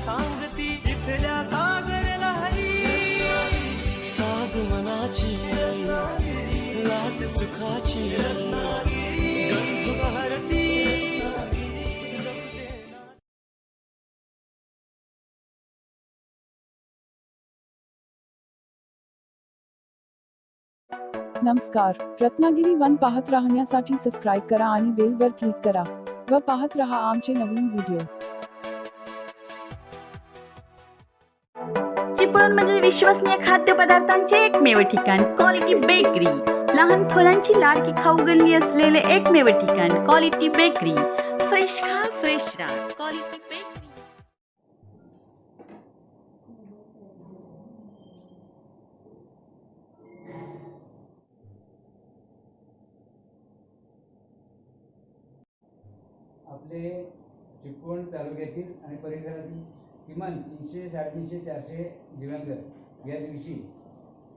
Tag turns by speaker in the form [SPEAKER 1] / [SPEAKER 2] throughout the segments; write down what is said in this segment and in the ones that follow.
[SPEAKER 1] सांगती इथल्या सागर लहरी साध मनाची लाट सुखाची गंध भारती
[SPEAKER 2] नमस्कार. रत्नागिरी वन पाहत राहण्यासाठी सबस्क्राईब करा आणि बेल वर क्लिक करा व पाहत रहा आमचे नवीन व्हिडिओ.
[SPEAKER 3] चिपळूण म्हणजे विश्वसनीय खाद्यपदार्थांचे एकमेव ठिकाण क्वालिटी बेकरी. लहान थोरांची लाडकी खाऊ गल्ली असलेले एकमेव ठिकाण क्वालिटी बेकरी. फ्रेश खा फ्रेश राहा क्वालिटी बेकरी.
[SPEAKER 4] आपले चिपळूण तालुक्यातील आणि परिसरातील किमान 300, 350, 400 दिव्यांग या दिवशी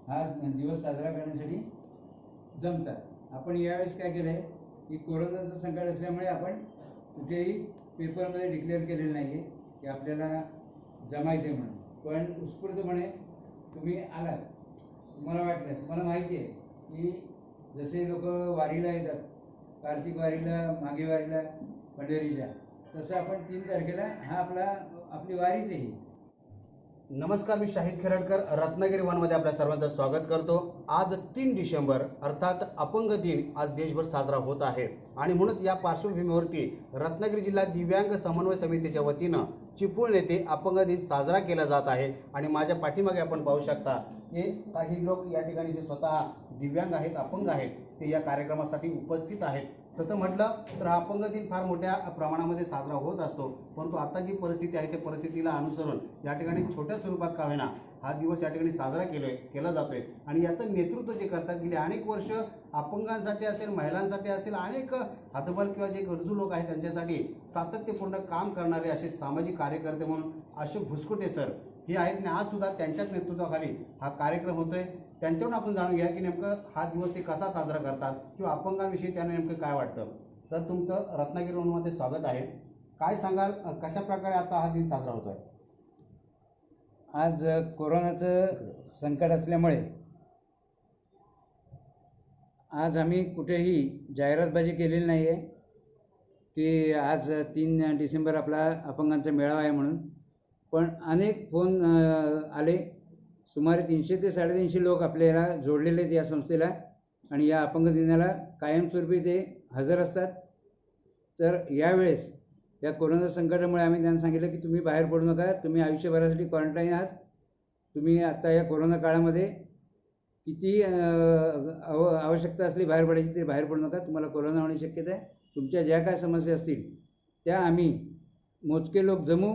[SPEAKER 4] हा दिवस साजरा करण्यासाठी जमतात. आपण यावेळेस काय केलं आहे की कोरोनाचं संकट असल्यामुळे आपण कुठेही पेपरमध्ये डिक्लेअर केलेलं नाही आहे की आपल्याला जमायचं आहे म्हणून, पण उत्स्फूर्तपणे तुम्ही आलात. तुम्हाला वाटलं, तुम्हाला माहिती आहे की जसे लोक वारीला येतात, कार्तिक वारीला, मागे वारीला, पंढरीच्या, तसं आपण 3 तारखेला हा आपली वारीच आहे.
[SPEAKER 5] नमस्कार, मी शाहिद खिरडकर रत्नागिरी वनमध्ये आपल्या सर्वांचं स्वागत करतो. आज 3 डिसेंबर अर्थात अपंग दिन आज देशभर साजरा होत आहे आणि म्हणूनच या पार्श्वभूमीवरती रत्नागिरी जिल्हा दिव्यांग समन्वय समितीच्या वतीनं चिपळूण येथे अपंग दिन साजरा केला जात आहे. आणि माझ्या पाठीमागे आपण पाहू शकता की काही लोक या ठिकाणी जे स्वतः दिव्यांग आहेत, अपंग आहेत, ते या कार्यक्रमासाठी उपस्थित आहेत. तसं म्हटलं तर हा अपंग दिन फार मोठ्या प्रमाणामध्ये साजरा होत असतो, परंतु आता जी परिस्थिती आहे त्या परिस्थितीला अनुसरून या ठिकाणी छोट्या स्वरूपात का होईना हा दिवस या ठिकाणी साजरा केला जातोय. आणि याचं नेतृत्व जे करतात गेली अनेक वर्ष अपंगांसाठी असेल, महिलांसाठी असेल, अनेक हतबल किंवा जे गरजू लोक आहेत त्यांच्यासाठी सातत्यपूर्ण काम करणारे असे सामाजिक कार्यकर्ते म्हणून अशोक भुसकुटे सर हे आहेत. आणि आज सुद्धा त्यांच्याच नेतृत्वाखाली हा कार्यक्रम होतोय. त्यांच्याकडून आपण जाणून घ्या की नेमकं हा दिवस ते कसा साजरा करतात किंवा अपंगांविषयी त्यांना नेमकं काय वाटतं. सर, तुमचं रत्नागिरी वनमध्ये स्वागत आहे. काय सांगाल, कशा प्रकारे आजचा हा दिन साजरा होतोय?
[SPEAKER 4] आज कोरोनाचं संकट असल्यामुळे आज आम्ही कुठेही जाहिरातबाजी केलेली नाही आहे की आज 3 डिसेंबर आपला अपंगांचा मेळावा आहे म्हणून. पण अनेक फोन आले. सुमारे 300 ते 350 लोक आपल्याला जोडलेले आहेत या संस्थेला आणि या अपंग दिनाला कायमस्वरूपी ते हजर असतात. तर यावेळेस या कोरोना संकटामुळे आम्ही त्यांना सांगितलं की तुम्ही बाहेर पडू नका, तुम्ही आयुष्यभरासाठी क्वारंटाईन आहात. तुम्ही आत्ता या कोरोना काळामध्ये किती आवश्यकता असली बाहेर पडायची तरी बाहेर पडू नका. तुम्हाला कोरोना होण्याची शक्यता आहे. तुमच्या ज्या काय समस्या असतील त्या आम्ही मोजके लोक जमू,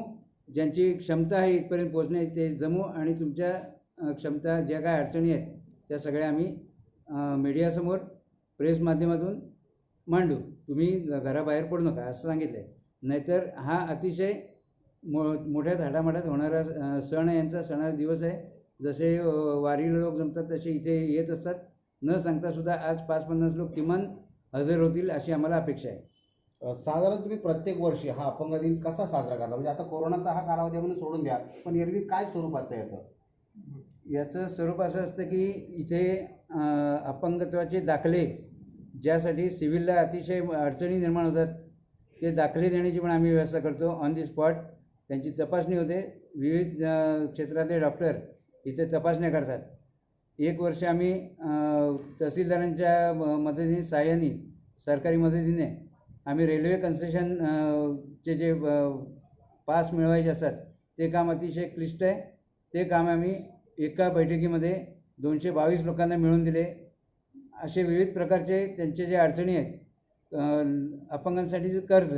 [SPEAKER 4] ज्यांची क्षमता आहे इथपर्यंत पोहोचण्याची ते जमू आणि तुमच्या क्षमता ज्या काय अडचणी आहेत त्या सगळ्या आम्ही मीडियासमोर प्रेस माध्यमातून मांडू. तुम्ही घराबाहेर पडू नका असं सांगितलं आहे. नाहीतर हा अतिशय मोठ्या थाटामाटात होणारा सण आहे, यांचा सणाचा दिवस आहे. जसे वारीला लोक जमतात तसे इथे येत असतात. न सांगतासुद्धा आज 5-50 लोक किमान हजर होतील अशी आम्हाला अपेक्षा आहे.
[SPEAKER 5] साधारण तुम्ही प्रत्येक वर्षी हा अपंग दिन कसा साजरा करता? म्हणजे आता कोरोनाचा हा कालावधी म्हणून सोडून द्या, पण एरवी काय स्वरूप असतं
[SPEAKER 4] याचं स्वरूप असं असतं की इथे अपंगत्वाचे दाखले ज्यासाठी सिव्हिलला अतिशय अडचणी निर्माण होतात ते दाखले देण्याची पण आम्ही व्यवस्था करतो. ऑन दी स्पॉट त्यांची तपासणी होते. विविध क्षेत्रातले डॉक्टर इथे तपासण्या करतात. 1 वर्ष आम्ही तहसीलदारांच्या मदतीने, सहाय्याने, सरकारी मदतीने आम्ही रेल्वे कन्सेशन चे जे पास मिळवायचे असतात ते काम अतिशय क्लिष्ट आहे. ते काम आम्ही एका बैठकीमध्ये 222 लोकांना मिळवून दिले. असे विविध प्रकारचे त्यांचे जे अडचणी आहेत, अपंगांसाठीचं कर्ज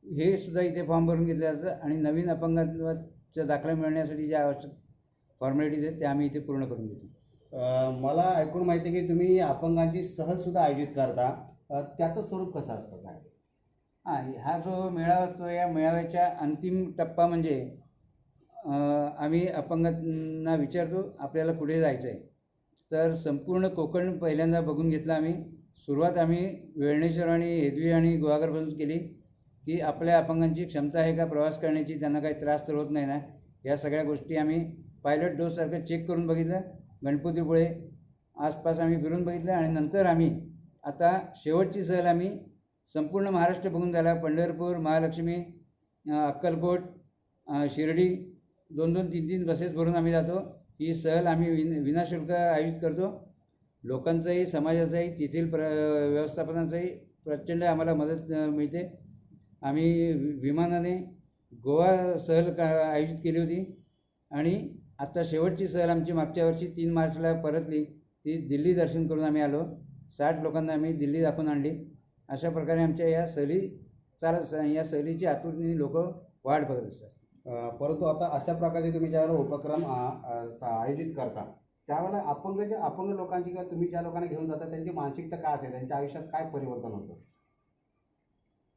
[SPEAKER 4] हे सुद्धा इथे फॉर्म भरून घेतलं जातं आणि नवीन अपंगांचा दाखला मिळण्यासाठी ज्या आवश्यक फॉर्मॅलिटीज आहेत त्या आम्ही इथे पूर्ण करून घेतो.
[SPEAKER 5] मला ऐकून माहिती आहे की तुम्ही अपंगांची सहलसुद्धा आयोजित करता. त्याचं स्वरूप कसं असतं काय?
[SPEAKER 4] हा जो मेळावा असतो या मेळाव्याच्या अंतिम टप्पा म्हणजे आम्ही अपंगांना विचारतो आपल्याला पुढे जायचं आहे. तर संपूर्ण कोकण पहिल्यांदा बघून घेतलं आम्ही. सुरुवात आम्ही वेळणेश्वर आणि हेदवी आणि गुहागरपासून केली. की आपल्या अपंगांची क्षमता आहे का प्रवास करण्याची, त्यांना काही त्रास तर होत नाही ना, या सगळ्या गोष्टी आम्ही पायलट डोससारखं चेक करून बघितलं. गणपतीपुळे आसपास आम्ही फिरून बघितलं आणि नंतर आम्ही आता शेवटची सहल आम्ही संपूर्ण महाराष्ट्र बघून झाला. पंढरपूर, महालक्ष्मी, अक्कलकोट, शिर्डी 2-2, 3-3 बसेस भरून आम्ही जातो. ही सहल आम्ही विनाशुल्क आयोजित करतो. लोकांचाही, समाजाचाही, तेथील व्यवस्थापनाचाही प्रचंड आम्हाला मदत मिळते. आम्ही विमानाने गोवा सहल आयोजित केली होती आणि आत्ता शेवटची सहल आमची मागच्या वर्षी 3 मार्चला परतली. ती दिल्ली दर्शन करून आम्ही आलो. 60 लोकांना आम्ही दिल्ली दाखवून आणली. अशा प्रकारे आमच्या या सहली चालत, या सहलीची आतुरतेने लोक वाट बघत असतात.
[SPEAKER 5] परंतु आता अशा प्रकारचे तुम्ही ज्यावेळेला उपक्रम आयोजित करता त्यावेळेला अपंग लोकांची किंवा तुम्ही ज्या लोकांना घेऊन जाता त्यांची मानसिकता काय असेल, त्यांच्या आयुष्यात काय परिवर्तन होतं?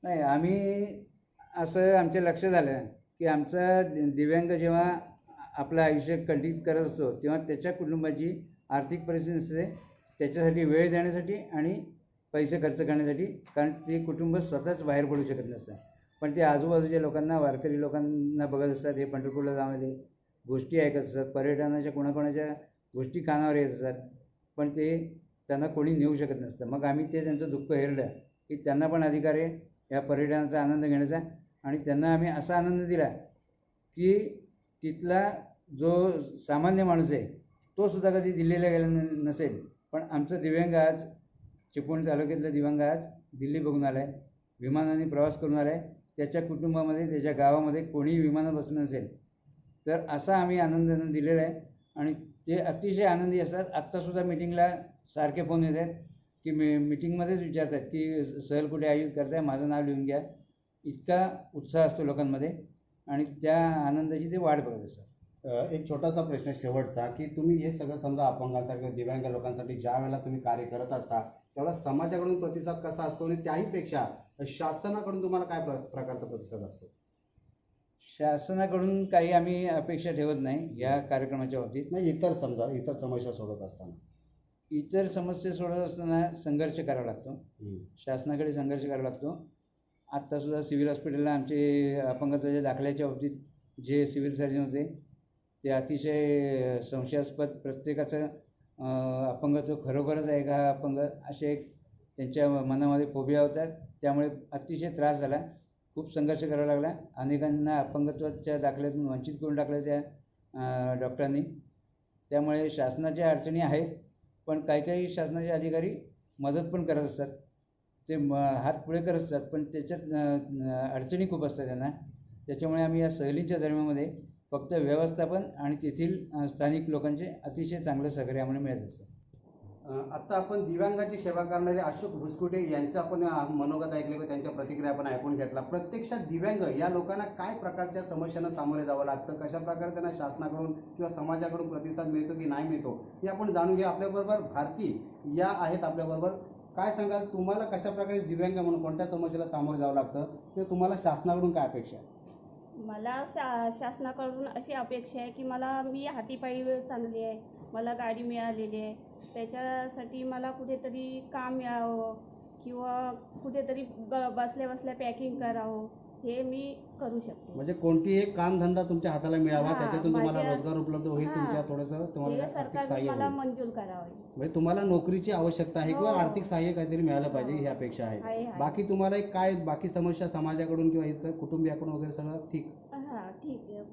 [SPEAKER 4] नाही, आम्ही असं आमच्या लक्षात आलं की आमचा दिव्यांग जेव्हा आपलं आयुष्य कंटिन्यू करत असतो तेव्हा त्याच्या कुटुंबाची आर्थिक परिस्थिती नसते त्याच्यासाठी वेळ देण्यासाठी आणि पैसे खर्च करण्यासाठी, कारण ते कुटुंब स्वतःच बाहेर पडू शकत नसतं. पण ते आजूबाजूच्या लोकांना, वारकरी लोकांना बघत असतात. हे पंढरपूरला जाऊन गोष्टी ऐकत असतात, पर्यटनाच्या कोणाकोणाच्या गोष्टी कानावर येत असतात, पण ते त्यांना कोणी नेऊ शकत नसतं. मग आम्ही त्यांचं दुःख हेरलं की त्यांना पण अधिकार आहे या पर्यटनाचा आनंद घेण्याचा. आणि त्यांना आम्ही असा आनंद दिला की तिथला जो सामान्य माणूस आहे तो सुद्धा कधी दिल्लीला गेला नसेल, पण आमचं दिव्यांग आज, चिपळूण तालुक्यातलं दिव्यांग आज दिल्ली बघून आला आहे, विमानाने प्रवास करून आला आहे. त्याच्या कुटुंबामध्ये, त्याच्या गावामध्ये कोणीही विमानात बसलं नसेल. तर असा आम्ही आनंद त्यांना दिलेला आहे आणि ते अतिशय आनंदी असतात. आत्तासुद्धा मिटिंगला सारखे फोन येत आहेत की मिटिंगमध्येच विचारतात की सहल कुठे आयोजित करताय, माझं नाव लिहून घ्या. इतका उत्साह असतो लोकांमध्ये आणि त्या आनंदाची ते वाट बघत असतात.
[SPEAKER 5] एक छोटासा प्रश्न शेवटचा, की तुम्ही हे सगळं समजा अपंगांसाठी किंवा दिव्यांग लोकांसाठी ज्या वेळेला तुम्ही कार्य करत असता त्यावेळेला समाजाकडून प्रतिसाद कसा असतो आणि त्याहीपेक्षा शासनाकडून तुम्हाला काय प्रकारचा प्रतिसाद असतो?
[SPEAKER 4] शासनाकडून काही आम्ही अपेक्षा ठेवत नाही या कार्यक्रमाच्या बाबतीत.
[SPEAKER 5] नाही, इतर समस्या सोडत असताना
[SPEAKER 4] इतर समस्या सोडत असताना संघर्ष करावा लागतो, शासनाकडे संघर्ष करावा लागतो. आत्तासुद्धा सिव्हिल हॉस्पिटलला आमचे अपंगत्वाच्या दाखल्याच्या बाबतीत जे सिव्हिल सर्जन होते ते अतिशय संशयास्पद, प्रत्येकाचं अपंगत्व खरोखरच आहे का हा अपंग, असे एक त्यांच्या मनामध्ये फोबिया होता. त्यामुळे अतिशय त्रास झाला, खूप संघर्ष करावा लागला. अनेकांना अपंगत्वाच्या दाखल्यातून वंचित करून टाकलं त्या डॉक्टरांनी. त्यामुळे शासनाच्या अडचणी आहेत, पण काही शासनाचे अधिकारी मदत पण करत असतात, ते हात पुढे करत असतात, पण त्याच्यात अडचणी खूप असतात त्यांना. त्याच्यामुळे आम्ही या सहलींच्या दरम्यानमध्ये फक्त व्यवस्थापन आणि तेथील स्थानिक लोकांचे अतिशय चांगलं सहकार्य आम्हाला मिळत असतं.
[SPEAKER 5] आत्ता आपण दिव्यांगाची सेवा करणारे अशोक भुसकुटे यांचं आपण मनोगत ऐकले व त्यांच्या प्रतिक्रिया आपण ऐकून घेतला. प्रत्यक्षात दिव्यांग या लोकांना काय प्रकारच्या समस्यांना सामोरे जावं लागतं, कशा प्रकारे त्यांना शासनाकडून किंवा समाजाकडून प्रतिसाद मिळतो की नाही मिळतो हे आपण जाणून घ्या. आपल्याबरोबर भारती या आहेत आपल्याबरोबर. काय सांगाल, तुम्हाला कशा प्रकारे दिव्यांग म्हणून कोणत्या समस्येला सामोरे जावं लागतं किंवा तुम्हाला शासनाकडून काय अपेक्षा आहे?
[SPEAKER 6] मला शासनाकडून अशी अपेक्षा आहे की मी हातीपायी चालली आहे, मला गाडी मिळालेली आहे, त्याच्यासाठी मला कुठेतरी काम मिळावं किंवा कुठेतरी बसल्या बसल्या पॅकिंग करावं, हे मी करू शकते.
[SPEAKER 5] म्हणजे कोणतीही एक कामधंदा तुमच्या हाताला मिळावा, त्याच्यातून तुम्हाला
[SPEAKER 6] माझ्या-
[SPEAKER 5] रोजगार उपलब्ध होईल, तुमच्या थोडंसं तुम्हाला
[SPEAKER 6] हे
[SPEAKER 5] आर्थिक
[SPEAKER 6] सरकारने
[SPEAKER 5] सहाय्य
[SPEAKER 6] मला
[SPEAKER 5] होईल.
[SPEAKER 6] मंजूर करावे.
[SPEAKER 5] म्हणजे तुम्हाला नोकरीची आवश्यकता आहे किंवा
[SPEAKER 6] हो.
[SPEAKER 5] आर्थिक सहाय्य काहीतरी मिळालं पाहिजे ही अपेक्षा आहे.
[SPEAKER 6] आहे.
[SPEAKER 5] बाकी तुम्हाला एक काय बाकी समस्या समाजाकडून किंवा इतर कुटुंबियाकडून वगैरे सगळं ठीक?
[SPEAKER 6] हां, ठीक आहे.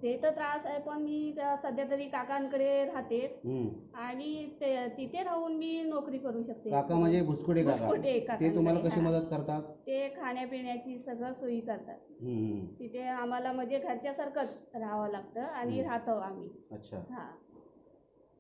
[SPEAKER 6] ते तर त्रास आहे, पण मी सध्या तरी काकांकडे राहतेच आणि तिथे राहून मी नोकरी करू शकते.
[SPEAKER 5] काका म्हणजे भुसकुटे
[SPEAKER 6] भुसकुटे
[SPEAKER 5] काका,
[SPEAKER 6] काका.
[SPEAKER 5] ते तुम्हाला कशी
[SPEAKER 6] हां.
[SPEAKER 5] मदत करतात?
[SPEAKER 6] ते खाण्यापिण्याची सगळं सोयी करतात. तिथे आम्हाला म्हणजे घरच्यासारखंच राहावं लागतं आणि राहतो आम्ही.
[SPEAKER 5] अच्छा,
[SPEAKER 6] हां.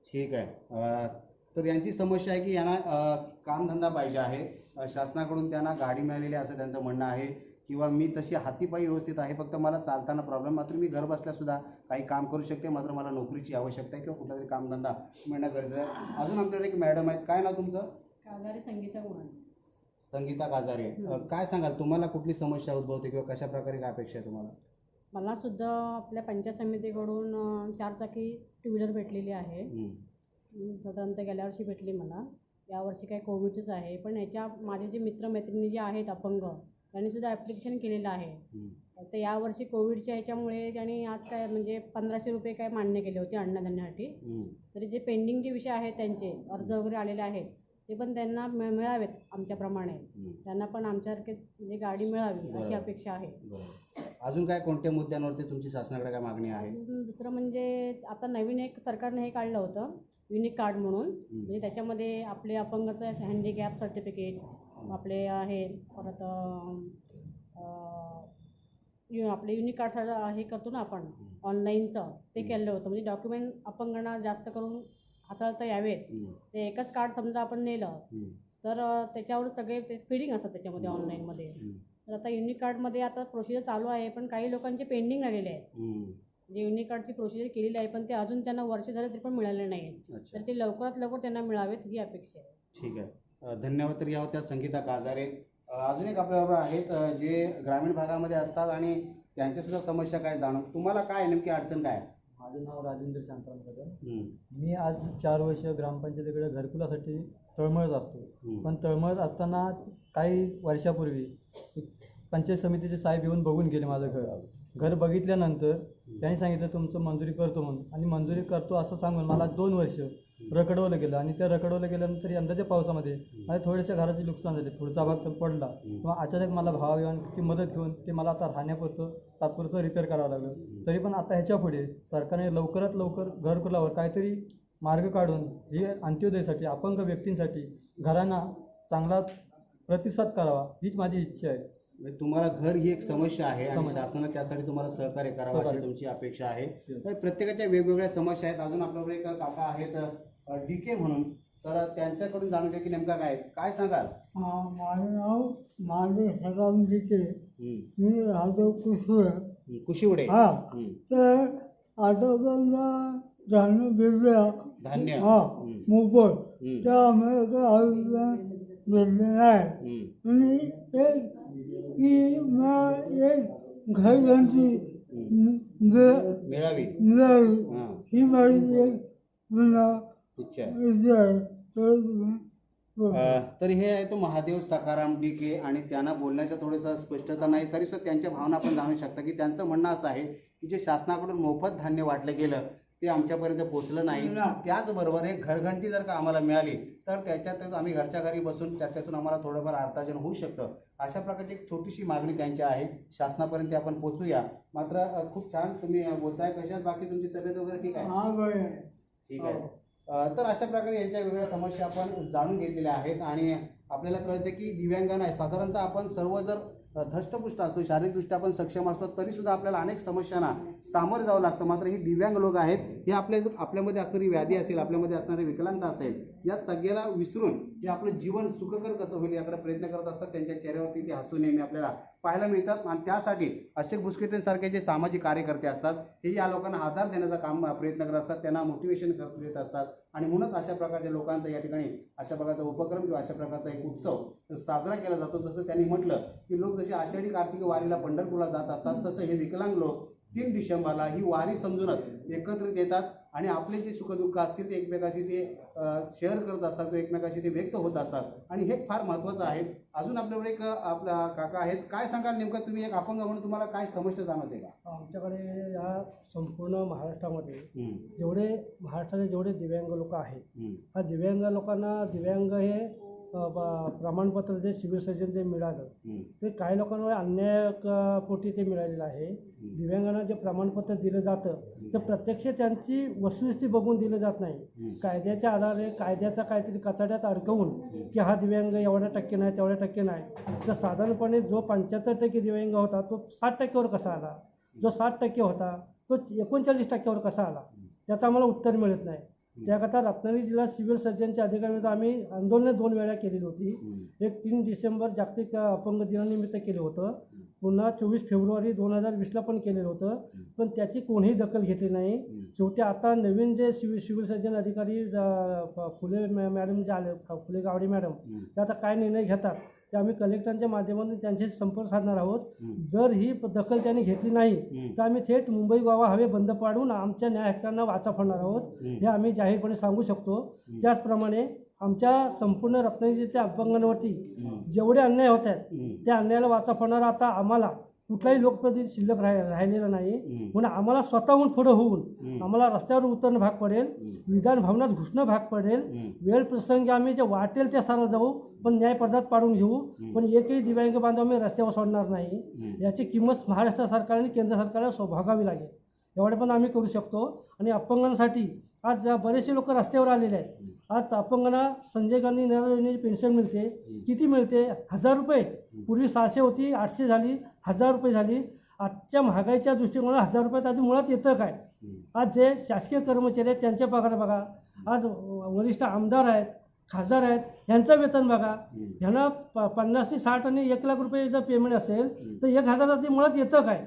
[SPEAKER 5] ठीक आहे. तर यांची समस्या आहे की यांना कामधंदा पाहिजे आहे, शासनाकडून त्यांना गाडी मिळालेली असं त्यांचं म्हणणं आहे, किंवा मी तशी हातीपायी व्यवस्थित आहे, फक्त मला चालताना प्रॉब्लेम, मात्र मी घर बसल्यासुद्धा काही काम करू शकते, मात्र मला नोकरीची आवश्यकता आहे किंवा कुठलातरी कामधंदा मिळणं गरजेचं आहे. अजून आमच्याकडे एक मॅडम आहेत. काय नाव तुमचं?
[SPEAKER 7] काजारे संगीता गुण.
[SPEAKER 5] संगीता काजारे. काय सांगाल, तुम्हाला कुठली समस्या उद्भवते किंवा कशा प्रकारे काय अपेक्षा आहे तुम्हाला?
[SPEAKER 7] मला सुद्धा आपल्या पंचायत समितीकडून 4 चाकी टू व्हीलर भेटलेली आहे. साधारणतः गेल्या वर्षी भेटली मला. यावर्षी काही कोविडचंच आहे, पण माझे जे मित्रमैत्रिणी जे आहेत अपंग, त्यांनीसुद्धा ॲप्लिकेशन केलेलं आहे. तर यावर्षी कोविडच्या ह्याच्यामुळे त्यांनी आज काय म्हणजे 1500 रुपये काय मान्य केले होते अन्नधान्यासाठी. तरी जे पेंडिंग जे विषय आहेत त्यांचे अर्ज वगैरे आलेले आहेत ते पण त्यांना मिळावेत आमच्याप्रमाणे. त्यांना पण आमच्यासारखे म्हणजे गाडी मिळावी अशी अपेक्षा आहे.
[SPEAKER 5] अजून काय कोणत्या मुद्द्यांवरती तुमची शासनाकडे काय मागणी आहे?
[SPEAKER 7] अजून दुसरं म्हणजे आता नवीन एक सरकारने हे काढलं होतं युनिक कार्ड म्हणून. म्हणजे त्याच्यामध्ये आपले अपंगाचं हँडिकॅप सर्टिफिकेट आपले आहे, परत आपले युनिक कार्ड हे करतो ना आपण ऑनलाईनचं, ते केलं होतं. म्हणजे डॉक्युमेंट अपंगांना जास्त करून हाताळता यावेत. ते एकच कार्ड समजा आपण नेलं तर त्याच्यावर सगळे ते फिडिंग असतात त्याच्यामध्ये ऑनलाईनमध्ये. तर आता युनिक कार्डमध्ये आता प्रोसिजर चालू आहे, पण काही लोकांचे पेंडिंग आलेले आहेत. म्हणजे युनिक कार्डची प्रोसिजर केलेली आहे पण ते अजून त्यांना वर्ष झाले तरी पण मिळाले नाही आहेत. तर ते लवकरात लवकर त्यांना मिळावेत ही अपेक्षा आहे.
[SPEAKER 5] ठीक आहे, धन्यवाद. तर या होत्या संगीता काजारे. अजून एक आपल्याबरोबर आहेत जे ग्रामीण भागामध्ये असतात आणि त्यांच्यासुद्धा समस्या काय जाणून. तुम्हाला काय नेमकी अडचण काय?
[SPEAKER 8] माझं नाव राजेंद्र शांताराम कदम. मी आज 4 वर्ष ग्रामपंचायतीकडे घरकुलासाठी तळमळत असतो. पण तळमळत असताना काही वर्षापूर्वी पंचायत समितीचे साहेब येऊन बघून गेले माझं घर बघितल्यानंतर त्यांनी सांगितलं तुमचं मंजुरी करतो म्हणून. आणि मंजुरी करतो असं सांगून मला 2 वर्ष रखडवलं गेलं. आणि ते रखडवलं गेल्यानंतर यंदाच्या पावसामध्ये माझ्या थोडेसे घराचे नुकसान झाले. पुढचा भाग तर पडला किंवा अचानक मला भावाभावांची मदत घेऊन ते मला आता राहण्यापुरतं तात्पुरतं रिपेअर करावं लागलं. तरी पण आता ह्याच्या पुढे सरकारने लवकरात लवकर घरकुलावर काहीतरी मार्ग काढून हे अंत्योदयसाठी अपंग व्यक्तींसाठी घरांना चांगला प्रतिसाद करावा हीच माझी इच्छा आहे.
[SPEAKER 5] तुम्हाला घर ही एक समस्या आहे आणि शासनाने त्यासाठी तुम्हाला सहकार्य करावं अशी तुमची अपेक्षा आहे. तर प्रत्येकाच्या वेगवेगळ्या समस्या आहेत. अजून आपल्याकडे एक काका आहेत DK म्हणून, तर त्यांच्याकडून जाणून घ्या की नेमका काय सांगाल?
[SPEAKER 9] माझं नाव महादेव सदाम DK. मी राहतो
[SPEAKER 5] कुशिवडे.
[SPEAKER 9] तर आजोबांना धान्य दिलं
[SPEAKER 5] धान्य
[SPEAKER 9] मोफत, तर आम्हाला दिलं आहे. आणि की मला एक घरघंटी
[SPEAKER 5] मिळावी
[SPEAKER 9] ही माझी एक
[SPEAKER 5] इच्छा आहे. तर हे आहे तो महादेव सखाराम DK आणि त्यांना बोलण्याचं थोडंसं स्पष्टता नाही तरी सुद्धा त्यांच्या भावना आपण जाणू शकता की त्यांचं म्हणणं असं आहे की जे शासनाकडून मोफत धान्य वाटलं गेलं ते आमच्यापर्यंत पोहोचलं नाही. त्याचबरोबर एक घरघंटी जर का आम्हाला मिळाली तर त्याच्यातच आम्ही घरच्या घरी बसून त्याच्यातून आम्हाला थोडंफार अर्थार्जन होऊ शकतं. अशा प्रकारची एक छोटीशी मागणी त्यांची आहे. शासनापर्यंत आपण पोहोचूया. मात्र खूप छान तुम्ही बोलताय. कशात बाकी तुमची तब्येत वगैरे ठीक आहे? ठीक आहे. तर अशा प्रकारे यांच्या वेगवेगळ्या समस्या आपण जाणून घेतलेल्या आहेत आणि आपल्याला कळतं की दिव्यांगांना आहे साधारणतः आपण सर्व जर धष्टपुष्ट असतो, शारीरिकदृष्ट्या आपण सक्षम असतो तरीसुद्धा आपल्याला अनेक समस्यांना सामोरं जावं लागतं. मात्र ही दिव्यांग लोक आहेत हे आपल्यामध्ये असणारी व्याधी असेल, आपल्यामध्ये असणारी विकलांगता असेल, या सगळ्याला विसरून हे आपलं जीवन सुखकर कसं होईल याकडे प्रयत्न करत असतात. त्यांच्या चेहऱ्यावरती ते हसू नेहमी आपल्याला पाहायला मिळतात. आणि त्यासाठी अशोक भुसकेटेंसारखे जे सामाजिक कार्यकर्ते असतात हे या लोकांना आधार देण्याचा काम प्रयत्न करत असतात, त्यांना मोटिवेशन देत असतात. आणि म्हणूनच अशा प्रकारच्या लोकांचा या ठिकाणी अशा प्रकारचा उपक्रम किंवा अशा प्रकारचा एक उत्सव साजरा केला जातो. जसं त्यांनी म्हटलं की लोक जसे आषाढी कार्तिक वारीला पंढरपूरला जात असतात तसं हे विकलांग लोक 3 डिसेंबरला ही वारी समजूनच एकत्रित येतात आणि आपले जे सुखदुःख असतील ते एकमेकाशी ते शेअर करत असतात, ते एकमेकाशी ते व्यक्त होत असतात. आणि हे फार महत्त्वाचं आहे. अजून आपल्यावर एक आपला काका आहेत. काय सांगाल नेमकं तुम्ही एक अपंग म्हणून तुम्हाला काय समस्या जाणवते का?
[SPEAKER 8] आमच्याकडे या संपूर्ण महाराष्ट्रामध्ये महाराष्ट्राचे जेवढे दिव्यांग लोक आहेत, ह्या दिव्यांग लोकांना दिव्यांग हे प्रमाणपत्र जे सिव्हिल सर्जन जे मिळालं ते काही लोकांना अन्याय पोटी ते मिळालेलं आहे. दिव्यांगांना जे प्रमाणपत्र दिलं जातं ते प्रत्यक्ष त्यांची वस्तुस्थिती बघून दिलं जात नाही. कायद्याच्या आधारे कायद्याचा काहीतरी कचाड्यात अडकवून की हा दिव्यांग एवढ्या टक्के नाही तेवढ्या टक्के नाही. तर साधारणपणे जो 75% दिव्यांग होता तो 60%वर कसा आला, जो 60% होता तो 39%वर कसा आला, त्याचं आम्हाला उत्तर मिळत नाही. त्याकरता रत्नागिरी जिल्हा सिव्हिल सर्जनच्या अधिकाऱ्यांमध्ये आम्ही आंदोलनं 2 वेळा केलेली होती. एक 3 डिसेंबर जागतिक अपंग दिनानिमित्त केलं होतं, पुन्हा 24 फेब्रुवारी 2020ला पण केलेलं होतं, पण त्याची कोणीही दखल घेतली नाही. शेवटी आता नवीन जे सिव्हिल सर्जन अधिकारी फुले मॅडम जे आले, फुले गावडे मॅडम, ते आता काय निर्णय घेतात ते आम्ही कलेक्टरांच्या माध्यमातून त्यांच्याशी संपर्क साधणार आहोत. जर ही दखल त्यांनी घेतली नाही तर आम्ही थेट मुंबई गोवा हायवे बंद पाडून आमच्या न्याय हक्कांना वाचा फोडणार आहोत, हे आम्ही जाहीरपणे सांगू शकतो. त्याचप्रमाणे आमच्या संपूर्ण रत्नागिरीच्या अपंगांवरती जेवढे अन्याय होत आहेत त्या अन्यायाला वाचा फोडणारा आता आम्हाला कुठलाही लोकप्रतिनिधी शिल्लक राहिलेला नाही. म्हणून आम्हाला स्वतःहून पुढं होऊन आम्हाला रस्त्यावर उतरणं भाग पडेल, विधान भवनात घुसणं भाग पडेल. वेळ प्रसंगी आम्ही जे वाटेल त्या सारा जाऊ, पण न्यायपदार्थ पाडून घेऊ, पण एकही दिव्यांग बांधव आम्ही रस्त्यावर सोडणार नाही. याची किंमत महाराष्ट्र सरकारने केंद्र सरकारला भोगावी लागेल. एवढे पण आम्ही करू शकतो. आणि अपंगांसाठी आज बरेचसे लोक रस्त्यावर आलेले आहेत. आज अपंगांना संजय गांधी निराधार योजनेची पेन्शन मिळते. किती मिळते? 1000 रुपये. पूर्वी 600 होती, 800 झाली, 1000 रुपये झाली. आजच्या महागाईच्या दृष्टिकोनाला 1000 रुपयात आधी मुळात येतं काय? आज जे शासकीय कर्मचारी आहेत त्यांचे पगार बघा, आज वरिष्ठ आमदार आहेत, खासदार आहेत, ह्यांचं वेतन बघा. ह्यांना 50 ते 60 आणि 1 लाख रुपये जर पेमेंट असेल तर 1000 आधी मुळात येतं काय?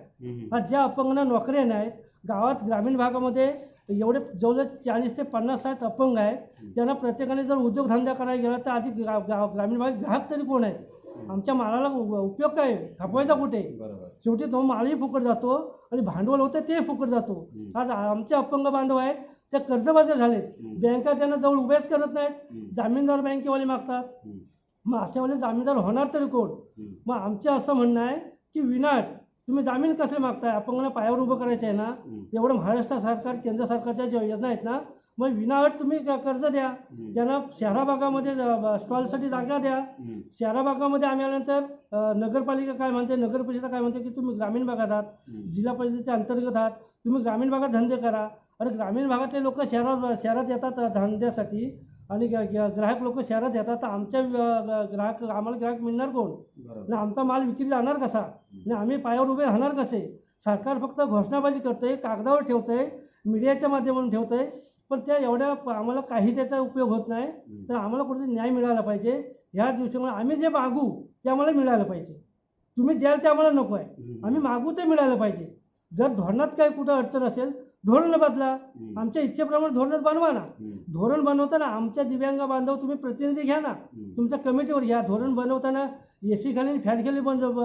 [SPEAKER 8] आज ज्या अपंगांना नोकऱ्या नाहीत, गावात ग्रामीण भागामध्ये एवढे जवळजवळ 40 ते 50-60 अपंग आहेत. त्यांना प्रत्येकाने जर उद्योगधंदा करायला गेला तर आधी ग्रामीण भागात ग्राहक तरी कोण आहेत? आमच्या मालाला उपयोग काय? खपवायचा कुठे? शेवटी तो मालही फुकट जातो आणि भांडवल होतं ते फुकट जातो. आज आमचे अपंग बांधव आहेत ते कर्जबाजारी झालेत. बँका त्यांना जवळ उभ्याच करत नाहीत. जामीनदार बँकेवाले मागतात. मग अशावाले जामीनदार होणार तरी कोण? मग आमचं असं म्हणणं आहे की विनाट तुम्ही जामीन कसले मागताय? अपंगांना पायावर उभं करायचं आहे ना. एवढं महाराष्ट्र सरकार केंद्र सरकारच्या ज्या योजना आहेत ना, मग विनाअट तुम्ही कर्ज द्या. त्यांना शहरा भागामध्ये स्टॉलसाठी जागा द्या. शहरा भागामध्ये आम्ही आल्यानंतर नगरपालिका काय म्हणते, नगर परिषद काय म्हणते की तुम्ही ग्रामीण भागात आहात, जिल्हा परिषदेच्या अंतर्गत आहात, तुम्ही ग्रामीण भागात धंदे करा. अरे ग्रामीण भागातले लोक शहरात येतात धंद्यासाठी आणि ग्राहक लोक शहरात येतात. तर आमच्या आम्हाला ग्राहक मिळणार कोण? आणि आमचा माल विक्री जाणार कसा? आणि आम्ही पायावर उभे राहणार कसे? सरकार फक्त घोषणाबाजी करतंय, कागदावर ठेवतंय, मीडियाच्या माध्यमातून ठेवतंय, पण त्या एवढ्या आम्हाला काही त्याचा उपयोग होत नाही. तर आम्हाला कुठेतरी न्याय मिळाला पाहिजे. ह्या दिवसामुळे आम्ही जे मागू ते आम्हाला मिळालं पाहिजे. तुम्ही द्याल ते आम्हाला नको आहे, आम्ही मागू ते मिळालं पाहिजे. जर धोरणात काही कुठं अडचण असेल धोरण बदला. आमच्या इच्छेप्रमाणे धोरण बनवा ना. धोरण बनवताना आमच्या दिव्यांग बांधव तुम्ही प्रतिनिधी घ्या ना, तुमच्या कमिटीवर घ्या. धोरण बनवताना AC खाली फॅन खाली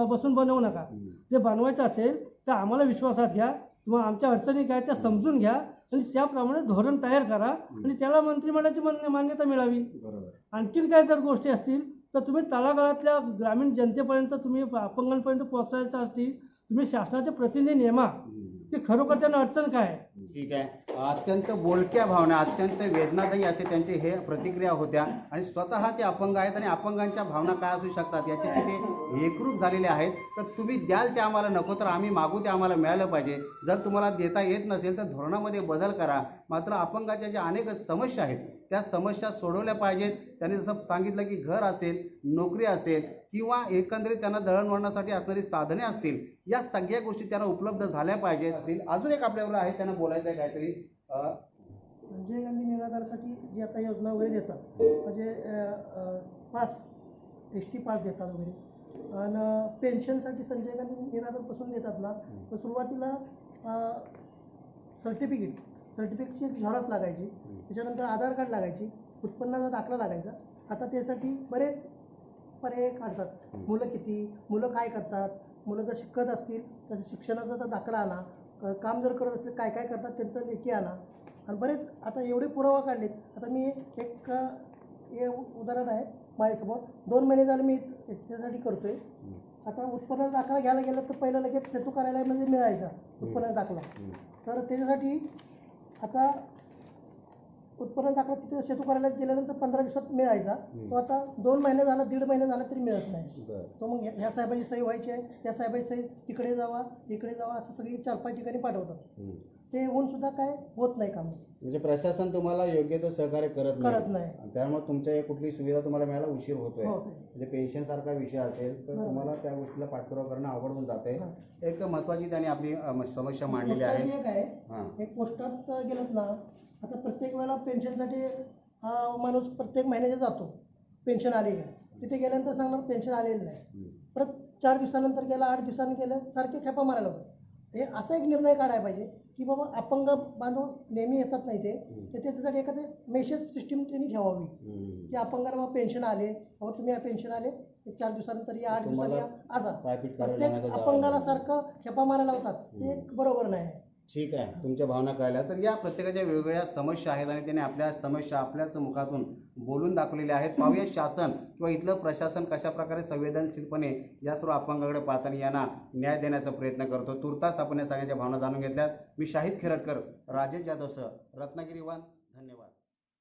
[SPEAKER 8] बसून बनवू नका. जे बनवायचं असेल तर आम्हाला विश्वासात घ्या. तुम्हाला आमच्या अडचणी काय त्या समजून घ्या आणि त्याप्रमाणे धोरण तयार करा आणि त्याला मंत्रिमंडळाची मान्यता मिळावी. आणखीन काय जर गोष्टी असतील तर तुम्ही तळागाळातल्या ग्रामीण जनतेपर्यंत तुम्ही अपंगांपर्यंत पोहोचायचं असतील, तुम्ही शासनाचे प्रतिनिधी नेमा की खरोखर त्यांना अडचण काय.
[SPEAKER 5] ठीक आहे. अत्यंत बोलक्या भावना, अत्यंत वेदनादायी असे त्यांचे हे प्रतिक्रिया होत्या. आणि स्वतः ते अपंग आहेत आणि अपंगांच्या भावना काय असू शकतात याच्याशी ते एकरूप झालेले आहेत. तर तुम्ही द्याल ते आम्हाला नको, तर आम्ही मागू ते आम्हाला मिळालं पाहिजे. जर तुम्हाला देता येत नसेल तर धोरणामध्ये बदल करा. मात्र अपंगाच्या ज्या अनेक समस्या आहेत त्या समस्या सोडवल्या पाहिजेत. त्यांनी जसं सांगितलं की घर असेल, नोकरी असेल किंवा एकंदरीत त्यांना दळणवळणासाठी असणारी साधने असतील, या सगळ्या गोष्टी त्यांना उपलब्ध झाल्या पाहिजेत. अजून एक आपल्यावर आहे, त्यांना बोलायचं आहे काहीतरी.
[SPEAKER 10] संजय गांधी निराधारसाठी जी आता योजना वगैरे देतात, म्हणजे पास ST पास देतात वगैरे, आणि पेन्शनसाठी संजय गांधी निराधारपासून देतात ना, तर सुरुवातीला सर्टिफिकेटची झेरॉक्स लागायची, त्याच्यानंतर आधार कार्ड लागायची, उत्पन्नाचा दाखला लागायचा. आता त्यासाठी बरेच पर्याय काढतात. मुलं किती, मुलं काय करतात, मुलं जर शिकत असतील तर शिक्षणाचा तर दाखला आणा, काम जर करत असतील काय काय करतात त्यांचं लेखी आणा. आणि बरेच आता एवढे पुरावा काढलेत. आता मी एक हे उदाहरण आहे माझ्यासमोर, 2 महिने झाले मी त्याच्यासाठी करतो आहे. आता उत्पन्नाचा दाखला घ्यायला गेलं तर पहिलं लगेच सेतू कार्यालयामध्ये मिळायचा उत्पन्नाचा दाखला. तर त्याच्यासाठी आता उत्पन्न दाखला तिथे सेतू कार्यालयात गेल्यानंतर 15 दिवसात मिळायचा. तो आता 2 महिने झाला, 1.5 महिने झाला तरी मिळत नाही. तो मग ह्या साहेबांची सही व्हायची आहे, त्या साहेबांची सही तिकडे जावा इकडे जावा असं सगळी 4-5 ठिकाणी पाठवतात. ते होऊन सुद्धा काय होत नाही काम.
[SPEAKER 5] म्हणजे प्रशासन तुम्हाला योग्य तो सहकार्य करत नाही. त्यामुळे तुमच्या कुठली सुविधा तुम्हाला मिळायला उशीर होतोय. म्हणजे पेन्शन सारखा विषय असेल तर तुम्हाला त्या गोष्टीला पाठपुरावा करणं अवघड होऊन जाते. एक महत्वाची त्यांनी आपली समस्या मांडलेली आहे.
[SPEAKER 10] एक पोस्टात गेलं ना, आता प्रत्येक वेळेला पेन्शनसाठी माणूस प्रत्येक महिन्याला जातो, पेन्शन आली काय, तिथे गेल्यानंतर सांगणार पेन्शन आलेलं नाही. परत 4 दिवसानंतर गेला, 8 दिवसांनी गेलं, सारखे खेपा मारायला होतं. हे असा एक निर्णय काढायला पाहिजे की बाबा अपंग बांधव नेहमी येतात नाही ते, त्याच्यासाठी एखादे मेसेज सिस्टीम त्यांनी ठेवावी की अपंगांना पेन्शन आले, बाबा तुम्ही पेन्शन आले, 4 दिवसानंतर या, 8 दिवसांनी या, आजा. प्रत्येक अपंगाला सारखं खेपा मारायला होतात, ते बरोबर नाही.
[SPEAKER 5] ठीक आहे, तुमच्या भावना कळल्या. तर या प्रत्येकाच्या वेगवेगळ्या समस्या आहेत आणि त्याने आपल्या समस्या आपल्याच मुखातून बोलून दाखवलेल्या आहेत. पाहूया शासन किंवा इथलं प्रशासन कशा प्रकारे संवेदनशीलपणे या सर्व अपंगाकडे पाहताना यांना न्याय देण्याचा प्रयत्न करतो. तुर्तास आपण या सगळ्यांच्या भावना जाणून घेतल्यात. मी शाहिद खिरटकर, राजेश जाधवसह रत्नागिरी वन. धन्यवाद.